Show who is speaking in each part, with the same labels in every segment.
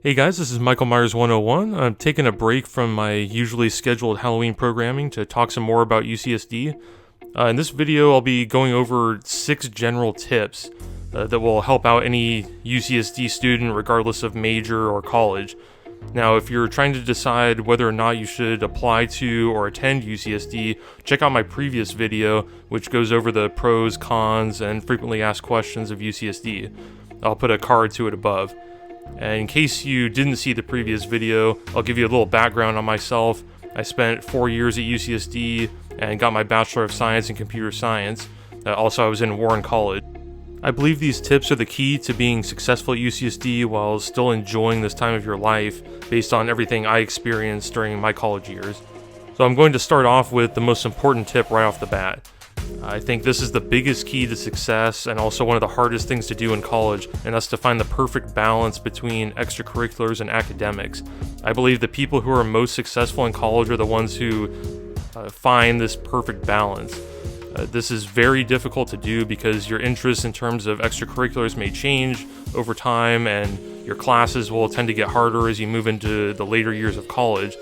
Speaker 1: Hey guys, this is Michael Myers 101. I'm taking a break from my usually scheduled Halloween programming to talk some more about UCSD. In this video, I'll be going over 6 general tips that will help out any UCSD student regardless of major or college. Now, if you're trying to decide whether or not you should apply to or attend UCSD, check out my previous video, which goes over the pros, cons, and frequently asked questions of UCSD. I'll put a card to it above. And in case you didn't see the previous video, I'll give you a little background on myself. I spent 4 years at UCSD and got my Bachelor of Science in Computer Science. Also, I was in Warren College. I believe these tips are the key to being successful at UCSD while still enjoying this time of your life based on everything I experienced during my college years. So I'm going to start off with the most important tip right off the bat. I think this is the biggest key to success and also one of the hardest things to do in college, and that's to find the perfect balance between extracurriculars and academics. I believe the people who are most successful in college are the ones who find this perfect balance. This is very difficult to do because your interests in terms of extracurriculars may change over time, and your classes will tend to get harder as you move into the later years of college.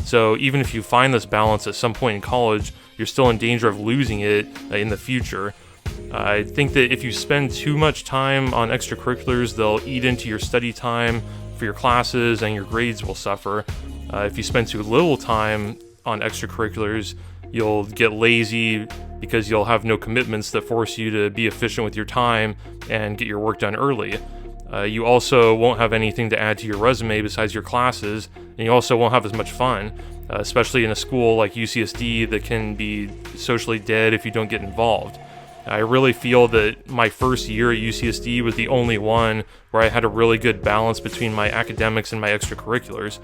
Speaker 1: So even if you find this balance at some point in college, you're still in danger of losing it in the future. I think that if you spend too much time on extracurriculars, they'll eat into your study time for your classes and your grades will suffer. If you spend too little time on extracurriculars, you'll get lazy because you'll have no commitments that force you to be efficient with your time and get your work done early. You also won't have anything to add to your resume besides your classes, and you also won't have as much fun, especially in a school like UCSD that can be socially dead if you don't get involved. I really feel that my first year at UCSD was the only one where I had a really good balance between my academics and my extracurriculars.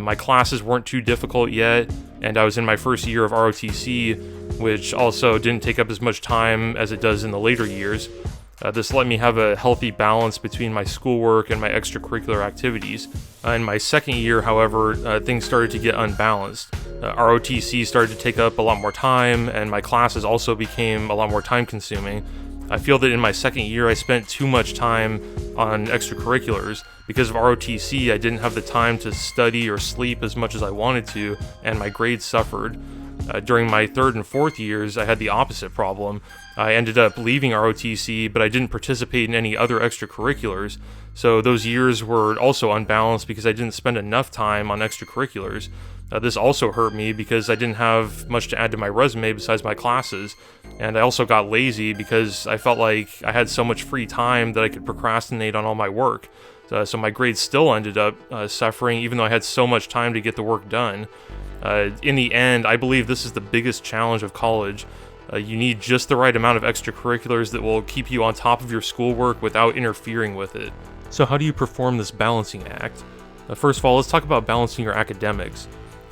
Speaker 1: My classes weren't too difficult yet, and I was in my first year of ROTC, which also didn't take up as much time as it does in the later years. This let me have a healthy balance between my schoolwork and my extracurricular activities. In my second year, however, things started to get unbalanced. ROTC started to take up a lot more time, and my classes also became a lot more time-consuming. I feel that in my second year, I spent too much time on extracurriculars. Because of ROTC, I didn't have the time to study or sleep as much as I wanted to, and my grades suffered. During my third and fourth years, I had the opposite problem. I ended up leaving ROTC, but I didn't participate in any other extracurriculars, so those years were also unbalanced because I didn't spend enough time on extracurriculars. This also hurt me because I didn't have much to add to my resume besides my classes, and I also got lazy because I felt like I had so much free time that I could procrastinate on all my work. So my grades still ended up suffering even though I had so much time to get the work done. In the end, I believe this is the biggest challenge of college. You need just the right amount of extracurriculars that will keep you on top of your schoolwork without interfering with it. So how do you perform this balancing act? First of all, let's talk about balancing your academics.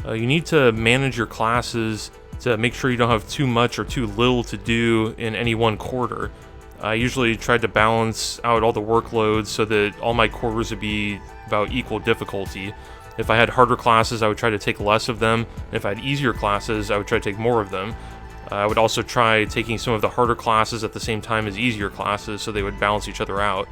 Speaker 1: You need to manage your classes to make sure you don't have too much or too little to do in any one quarter. I usually tried to balance out all the workloads so that all my quarters would be about equal difficulty. If I had harder classes, I would try to take less of them. If I had easier classes, I would try to take more of them. I would also try taking some of the harder classes at the same time as easier classes so they would balance each other out.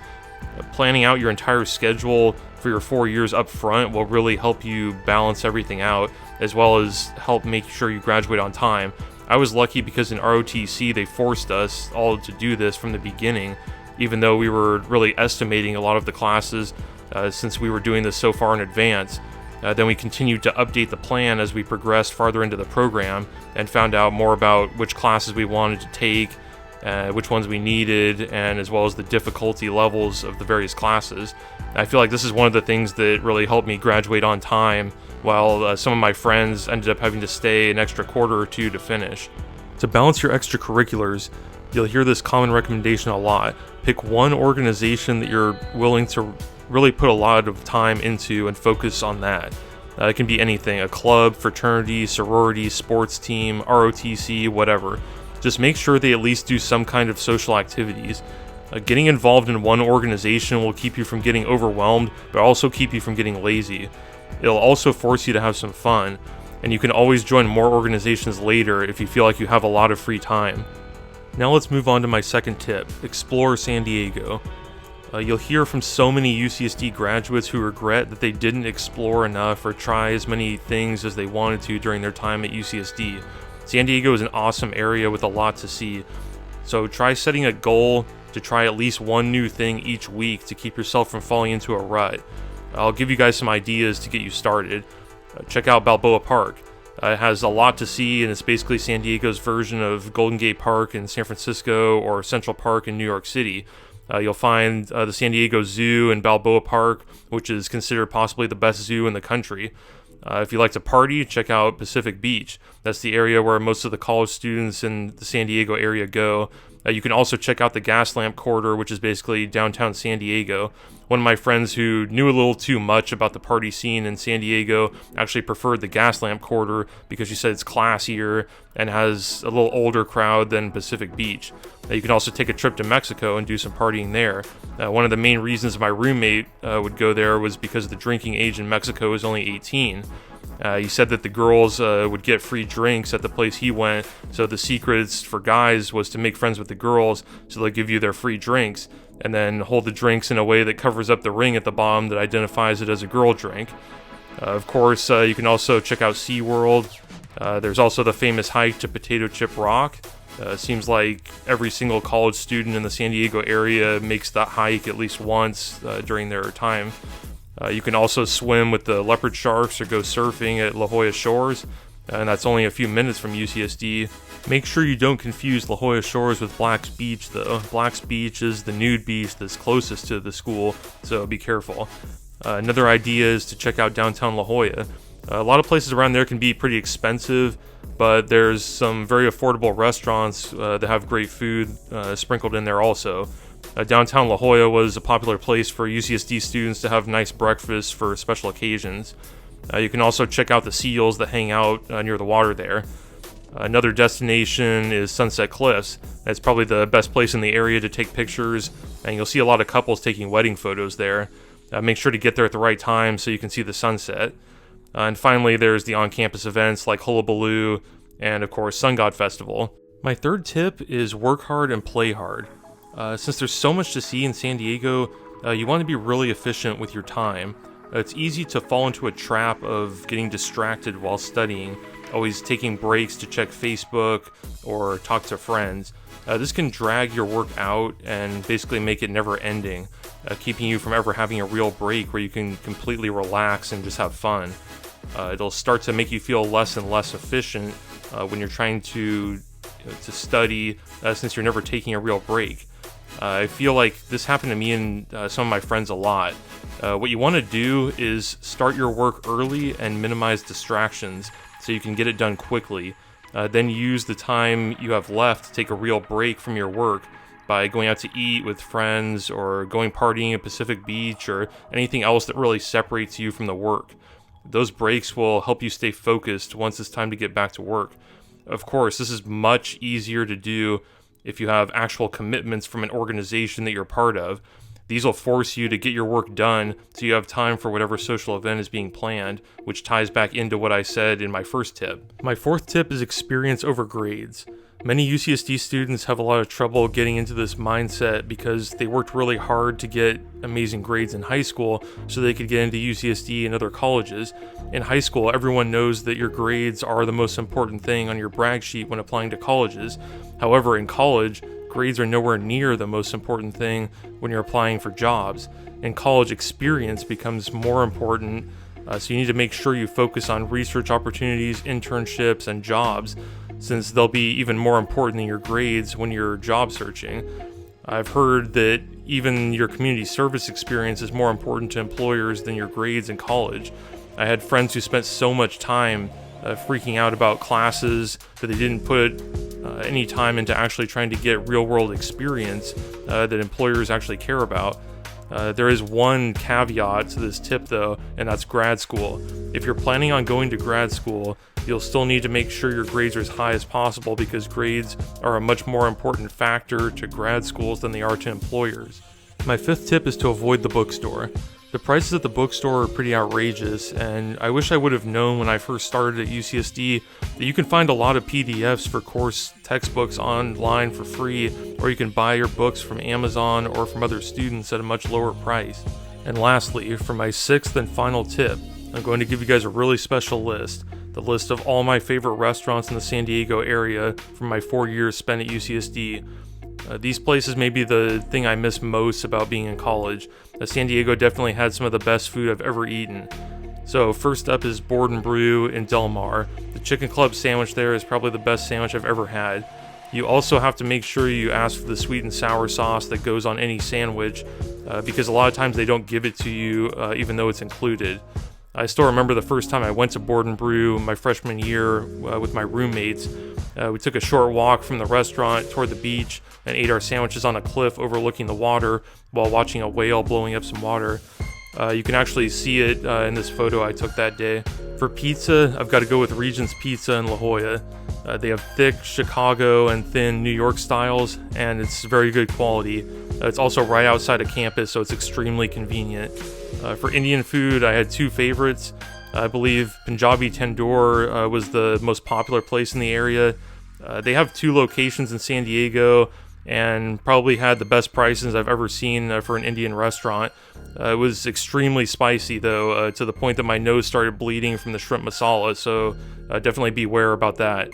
Speaker 1: Planning out your entire schedule for your 4 years up front will really help you balance everything out, as well as help make sure you graduate on time. I was lucky because in ROTC they forced us all to do this from the beginning, even though we were really estimating a lot of the classes since we were doing this so far in advance. Then we continued to update the plan as we progressed farther into the program and found out more about which classes we wanted to take, which ones we needed, and as well as the difficulty levels of the various classes. I feel like this is one of the things that really helped me graduate on time, while some of my friends ended up having to stay an extra quarter or two to finish. To balance your extracurriculars, you'll hear this common recommendation a lot. Pick one organization that you're willing to really put a lot of time into and focus on that. It can be anything, a club, fraternity, sorority, sports team, ROTC, whatever. Just make sure they at least do some kind of social activities. Getting involved in one organization will keep you from getting overwhelmed, but also keep you from getting lazy. It'll also force you to have some fun, and you can always join more organizations later if you feel like you have a lot of free time. Now let's move on to my second tip, explore San Diego. You'll hear from so many UCSD graduates who regret that they didn't explore enough or try as many things as they wanted to during their time at UCSD. San Diego is an awesome area with a lot to see, so try setting a goal to try at least one new thing each week to keep yourself from falling into a rut. I'll give you guys some ideas to get you started. Check out Balboa Park. It has a lot to see, and it's basically San Diego's version of Golden Gate Park in San Francisco or Central Park in New York City. You'll find the San Diego Zoo and Balboa Park, which is considered possibly the best zoo in the country. If you like to party, check out Pacific Beach. That's the area where most of the college students in the San Diego area go. You can also check out the Gaslamp Corridor, which is basically downtown San Diego. One of my friends who knew a little too much about the party scene in San Diego actually preferred the Gaslamp Corridor because she said it's classier and has a little older crowd than Pacific Beach. You can also take a trip to Mexico and do some partying there. One of the main reasons my roommate would go there was because the drinking age in Mexico is only 18. He said that the girls would get free drinks at the place he went, so the secrets for guys was to make friends with the girls so they'll give you their free drinks, and then hold the drinks in a way that covers up the ring at the bottom that identifies it as a girl drink. Of course, you can also check out SeaWorld. There's also the famous hike to Potato Chip Rock. Seems like every single college student in the San Diego area makes that hike at least once during their time. You can also swim with the leopard sharks or go surfing at La Jolla Shores, and that's only a few minutes from UCSD. Make sure you don't confuse La Jolla Shores with Black's Beach, though. Black's Beach is the nude beach that's closest to the school, so be careful. Another idea is to check out downtown La Jolla. A lot of places around there can be pretty expensive, but there's some very affordable restaurants that have great food sprinkled in there also. Downtown La Jolla was a popular place for UCSD students to have nice breakfasts for special occasions. You can also check out the seals that hang out near the water there. Another destination is Sunset Cliffs. It's probably the best place in the area to take pictures, and you'll see a lot of couples taking wedding photos there. Make sure to get there at the right time so you can see the sunset. And finally, there's the on-campus events like Hullabaloo and, of course, Sun God Festival. My third tip is work hard and play hard. Since there's so much to see in San Diego, you want to be really efficient with your time. It's easy to fall into a trap of getting distracted while studying, always taking breaks to check Facebook or talk to friends. This can drag your work out and basically make it never ending, keeping you from ever having a real break where you can completely relax and just have fun. It'll start to make you feel less and less efficient when you're trying to study since you're never taking a real break. I feel like this happened to me and some of my friends a lot. What you want to do is start your work early and minimize distractions so you can get it done quickly. Then use the time you have left to take a real break from your work by going out to eat with friends or going partying at Pacific Beach or anything else that really separates you from the work. Those breaks will help you stay focused once it's time to get back to work. Of course, this is much easier to do if you have actual commitments from an organization that you're part of. These will force you to get your work done so you have time for whatever social event is being planned, which ties back into what I said in my first tip. My fourth tip is experience over grades. Many UCSD students have a lot of trouble getting into this mindset because they worked really hard to get amazing grades in high school so they could get into UCSD and other colleges. In high school, everyone knows that your grades are the most important thing on your brag sheet when applying to colleges. However, in college, grades are nowhere near the most important thing when you're applying for jobs. And college experience becomes more important, so you need to make sure you focus on research opportunities, internships, and jobs, since they'll be even more important than your grades when you're job searching. I've heard that even your community service experience is more important to employers than your grades in college. I had friends who spent so much time freaking out about classes that they didn't put any time into actually trying to get real-world experience that employers actually care about. There is one caveat to this tip though, and that's grad school. If you're planning on going to grad school, you'll still need to make sure your grades are as high as possible because grades are a much more important factor to grad schools than they are to employers. My fifth tip is to avoid the bookstore. The prices at the bookstore are pretty outrageous, and I wish I would have known when I first started at UCSD that you can find a lot of PDFs for course textbooks online for free, or you can buy your books from Amazon or from other students at a much lower price. And lastly, for my sixth and final tip, I'm going to give you guys a really special list. The list of all my favorite restaurants in the San Diego area from my 4 years spent at UCSD. These places may be the thing I miss most about being in college. San Diego definitely had some of the best food I've ever eaten. So first up is Board and Brew in Del Mar. The Chicken Club sandwich there is probably the best sandwich I've ever had. You also have to make sure you ask for the sweet and sour sauce that goes on any sandwich, because a lot of times they don't give it to you even though it's included. I still remember the first time I went to Board and Brew my freshman year with my roommates. We took a short walk from the restaurant toward the beach and ate our sandwiches on a cliff overlooking the water while watching a whale blowing up some water. You can actually see it in this photo I took that day. For pizza, I've got to go with Regent's Pizza in La Jolla. They have thick Chicago and thin New York styles, and it's very good quality. It's also right outside of campus, so it's extremely convenient. For Indian food, I had two favorites. I believe Punjabi Tandoor was the most popular place in the area. They have two locations in San Diego and probably had the best prices I've ever seen for an Indian restaurant. It was extremely spicy though, to the point that my nose started bleeding from the shrimp masala, so definitely beware about that.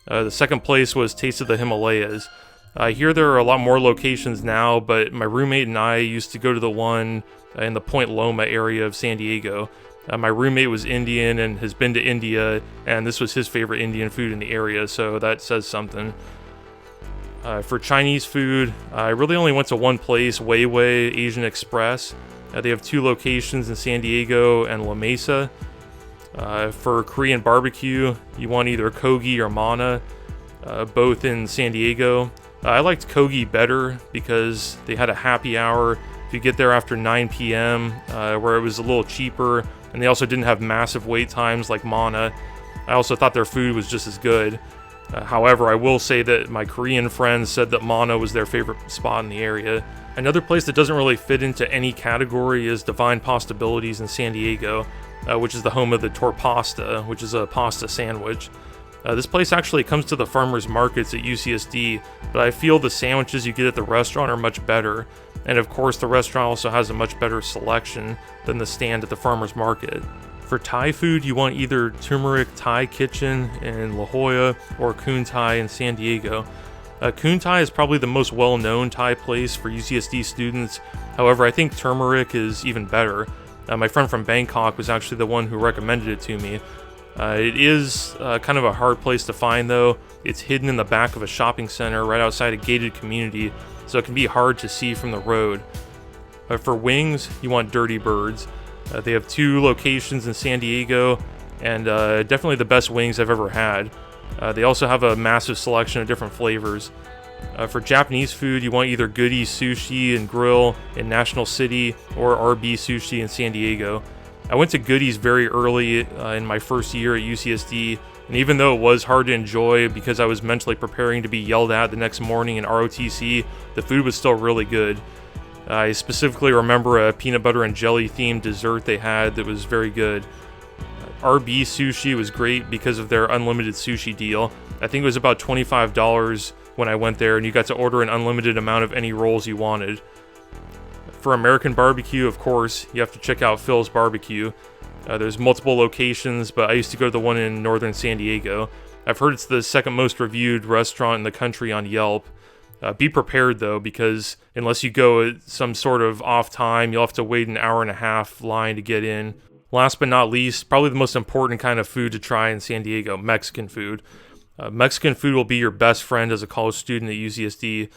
Speaker 1: The second place was Taste of the Himalayas. I hear there are a lot more locations now, but my roommate and I used to go to the one in the Point Loma area of San Diego. My roommate was Indian and has been to India, and this was his favorite Indian food in the area, so that says something. For Chinese food, I really only went to one place, Wei Wei Asian Express. They have two locations in San Diego and La Mesa. For Korean barbecue, you want either Kogi or Mana, both in San Diego. I liked Kogi better because they had a happy hour if you get there after 9 p.m., where it was a little cheaper, and they also didn't have massive wait times like Mana. I also thought their food was just as good. However, I will say that my Korean friends said that Mana was their favorite spot in the area. Another place that doesn't really fit into any category is Divine Postabilities in San Diego, which is the home of the torpasta, which is a pasta sandwich. This place actually comes to the farmers markets at UCSD, but I feel the sandwiches you get at the restaurant are much better. And of course, the restaurant also has a much better selection than the stand at the farmers market. For Thai food, you want either Turmeric Thai Kitchen in La Jolla or Kun Thai in San Diego. Kun Thai is probably the most well-known Thai place for UCSD students. However, I think Turmeric is even better. My friend from Bangkok was actually the one who recommended it to me. It is kind of a hard place to find though. It's hidden in the back of a shopping center right outside a gated community, so it can be hard to see from the road. For wings, you want Dirty Birds. They have two locations in San Diego, and definitely the best wings I've ever had. They also have a massive selection of different flavors. For Japanese food, you want either Goody Sushi and Grill in National City or RB Sushi in San Diego. I went to Goody's very early in my first year at UCSD, and even though it was hard to enjoy because I was mentally preparing to be yelled at the next morning in ROTC, the food was still really good. I specifically remember a peanut butter and jelly themed dessert they had that was very good. RB Sushi was great because of their unlimited sushi deal. I think it was about $25 when I went there, and you got to order an unlimited amount of any rolls you wanted. For American barbecue, of course, you have to check out Phil's Barbecue. There's multiple locations, but I used to go to the one in northern San Diego. I've heard it's the second most reviewed restaurant in the country on Yelp. Be prepared though, because unless you go at some sort of off time, you'll have to wait an hour and a half line to get in. Last but not least, probably the most important kind of food to try in San Diego, Mexican food. Mexican food will be your best friend as a college student at UCSD.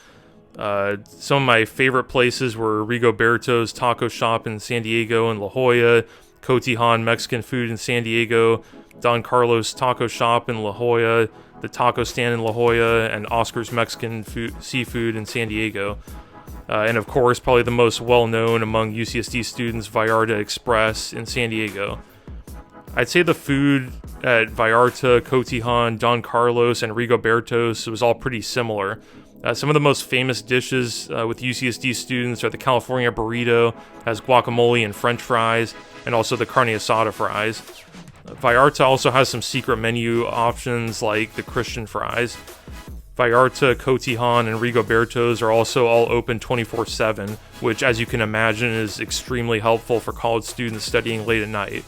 Speaker 1: Some of my favorite places were Rigoberto's Taco Shop in San Diego and La Jolla, Cotijan Mexican Food in San Diego, Don Carlos Taco Shop in La Jolla, the Taco Stand in La Jolla, and Oscar's Mexican Seafood in San Diego. And of course, probably the most well-known among UCSD students, Vallarta Express in San Diego. I'd say the food at Vallarta, Cotijan, Don Carlos, and Rigoberto's was all pretty similar. Some of the most famous dishes with UCSD students are the California burrito, has guacamole and french fries, and also the carne asada fries. Vallarta also has some secret menu options like the Christian fries. Vallarta, Cotijan, and Rigoberto's are also all open 24/7, which, as you can imagine, is extremely helpful for college students studying late at night.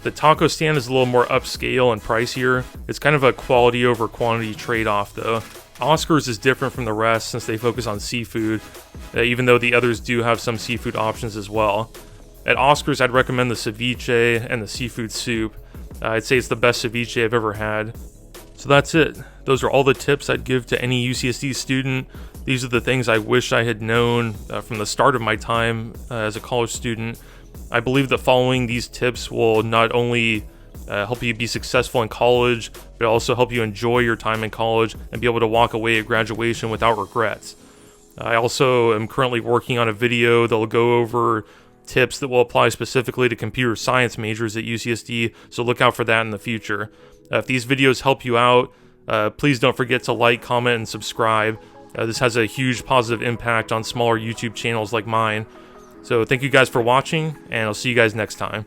Speaker 1: The taco stand is a little more upscale and pricier. It's kind of a quality over quantity trade-off, though. Oscar's is different from the rest since they focus on seafood, even though the others do have some seafood options as well. At Oscar's, I'd recommend the ceviche and the seafood soup. I'd say it's the best ceviche I've ever had. So that's it. Those are all the tips I'd give to any UCSD student. These are the things I wish I had known from the start of my time as a college student. I believe that following these tips will not only help you be successful in college, but also help you enjoy your time in college and be able to walk away at graduation without regrets. I also am currently working on a video that will go over tips that will apply specifically to computer science majors at UCSD, so look out for that in the future. If these videos help you out, please don't forget to like, comment, and subscribe. This has a huge positive impact on smaller YouTube channels like mine. So thank you guys for watching, and I'll see you guys next time.